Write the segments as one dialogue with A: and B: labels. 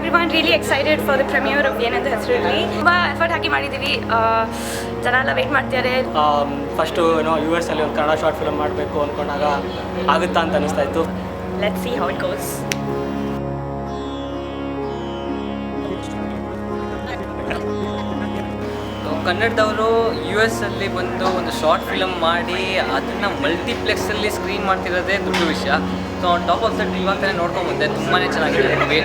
A: everyone really excited for the premiere of ಏನಂತ ಹೆಸರಲ್ಲಿ ತುಂಬ ಎಫರ್ಟ್ ಹಾಕಿ ಮಾಡಿದ್ದೀವಿ. ಜನ ಎಲ್ಲ ವೆಯ್ಟ್ ಮಾಡ್ತಿದ್ದಾರೆ.
B: ಫಸ್ಟು US ಅಲ್ಲಿ ಒಂದು ಕನ್ನಡ ಶಾರ್ಟ್ ಫಿಲ್ಮ್ ಮಾಡಬೇಕು ಅಂದ್ಕೊಂಡಾಗ ಆಗುತ್ತಾ ಅಂತ ಅನಿಸ್ತಾ ಇತ್ತು.
A: Let's see how it goes.
C: ಕನ್ನಡದವರು US ಅಲ್ಲಿ ಬಂದು ಒಂದು ಶಾರ್ಟ್ ಫಿಲಮ್ ಮಾಡಿ ಅದನ್ನು ಮಲ್ಟಿಪ್ಲೆಕ್ಸಲ್ಲಿ ಸ್ಕ್ರೀನ್ ಮಾಡ್ತಿರೋದೇ ದೊಡ್ಡ ವಿಷಯ. So on top of that ಇವಾಗ ತಾನೇ ನೋಡ್ಕೊಂಡ್ಬಂದೆ, ತುಂಬಾ ಚೆನ್ನಾಗಿದೆ ಮೂವಿ.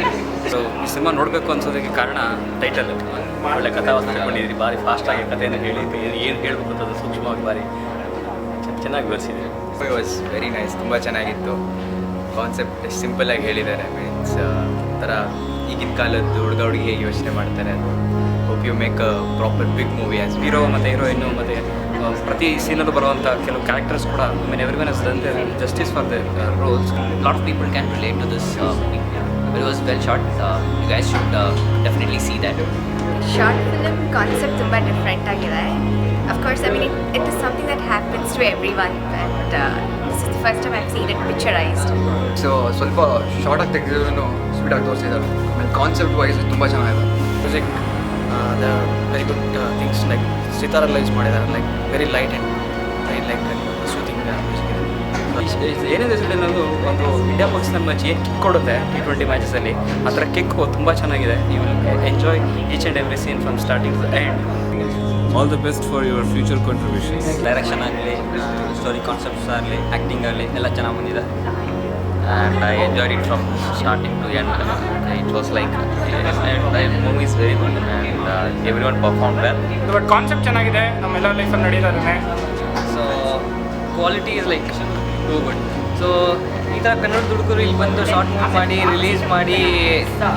D: ಸೊ ಈ ಸಿನಿಮಾ ನೋಡಬೇಕು ಅನ್ಸೋದಕ್ಕೆ ಕಾರಣ ಟೈಟಲ್ ಒಳ್ಳೆ ಕಥಾವಸ್ತು ತಗೊಂಡಿದ್ರಿ, ಭಾರಿ ಫಾಸ್ಟಾಗಿ ಕಥೆಯನ್ನು ಹೇಳಿ ಏನು ಹೇಳಬೇಕು ಅಂತ ಸೂಕ್ಷ್ಮವಾಗಿ ಭಾರಿ ಚೆನ್ನಾಗಿ ವಿವರಿಸಿದ್ರಿ.
E: ಇಟ್ ವಾಸ್ ವೆರಿ ನೈಸ್, ತುಂಬ ಚೆನ್ನಾಗಿತ್ತು. ಕಾನ್ಸೆಪ್ಟ್ ಸಿಂಪಲಾಗಿ ಹೇಳಿದ್ದಾರೆ. ಮೀನ್ಸ್ ಥರ ಈಗಿನ ಕಾಲದ್ದು ಹುಡುಗ ಹುಡುಗಿ ಯೋಚನೆ ಮಾಡ್ತಾರೆ. Hope you make a proper big movie as
D: hero ಮತ್ತು ಹೀರೋಯಿನ್ನು ಮತ್ತು ಪ್ರತಿ ಸೀನಲ್ಲೂ ಬರುವಂಥ ಕೆಲವು ಕ್ಯಾರೆಕ್ಟರ್ಸ್ ಕೂಡ everyone has done their justice for their roles.
C: Lot of people can relate to this movie. It was well shot. You guys should definitely see that.
A: Short film concept ತುಂಬ different ಆಗಿದೆ. Of course I mean it is something that happens to everyone, but this is the first time I have seen it picturised.
F: So ಸ್ವಲ್ಪ ಶಾರ್ಟಾಗಿ ತೆಗೆದಿದ್ರು ಸ್ವೀಟಾಗಿ ತೋರಿಸಿದ್ದಾರೆ. ಆಮೇಲೆ concept wise ತುಂಬ ಚೆನ್ನಾಗಿದೆ.
B: Music very good things like ಸಿತಾರೆಲ್ಲ use ಮಾಡಿದ್ದಾರೆ, like very light and I like soothing music.
D: ಏನಿದೆ side ಅನ್ನೋದು ಒಂದು ಇಂಡಿಯಾ ಪಾಕಿಸ್ತಾನ ಮ್ಯಾಚ್ ಏನು ಕಿಕ್ ಕೊಡುತ್ತೆ T20 ಮ್ಯಾಚಸಲ್ಲಿ, ಆ ಥರ ಕಿಕ್ ತುಂಬ ಚೆನ್ನಾಗಿದೆ. You will enjoy each and every scene from starting to end.
G: All the best for your future contributions.
C: Direction ಆಗಲಿ, ಸ್ಟೋರಿ ಕಾನ್ಸೆಪ್ಟ್ಸ್ ಆಗಲಿ, ಆ್ಯಕ್ಟಿಂಗ್ ಆಗಲಿ ಎಲ್ಲ ಚೆನ್ನಾಗಿ ಬಂದಿದೆ.
D: And I enjoyed it from starting to end. It was like, the movie is very good and everyone performed well.
B: But concept ಚೆನ್ನಾಗಿದೆ, ನಮ್ಮೆಲ್ಲ ಲೈಫಲ್ಲಿ ನಡೀತಾರೆ.
C: So quality is like too good. So ಈ ಥರ ಕನ್ನಡ ಹುಡುಗರು ಇಲ್ಲಿ ಬಂದು ಶಾರ್ಟ್ ಮೂವಿ ಮಾಡಿ ರಿಲೀಸ್ ಮಾಡಿ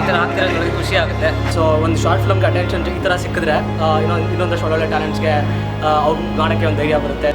C: ಈ ಥರ ಆಗ್ತಿರೋದು ನೋಡಿ ಖುಷಿ ಆಗುತ್ತೆ.
B: ಸೊ ಒಂದು ಶಾರ್ಟ್ ಫಿಲ್ಮ್ಗೆ ಅಟೆನ್ಷನ್ ಈ ಥರ ಸಿಕ್ಕಿದ್ರೆ ಇನ್ನೊಂದಷ್ಟು ಒಳ್ಳೊಳ್ಳೆ ಟ್ಯಾಲೆಂಟ್ಸ್ಗೆ ಅವ್ರು ಮಾಡೋಕ್ಕೆ ಒಂದು ಧೈರ್ಯ ಬರುತ್ತೆ.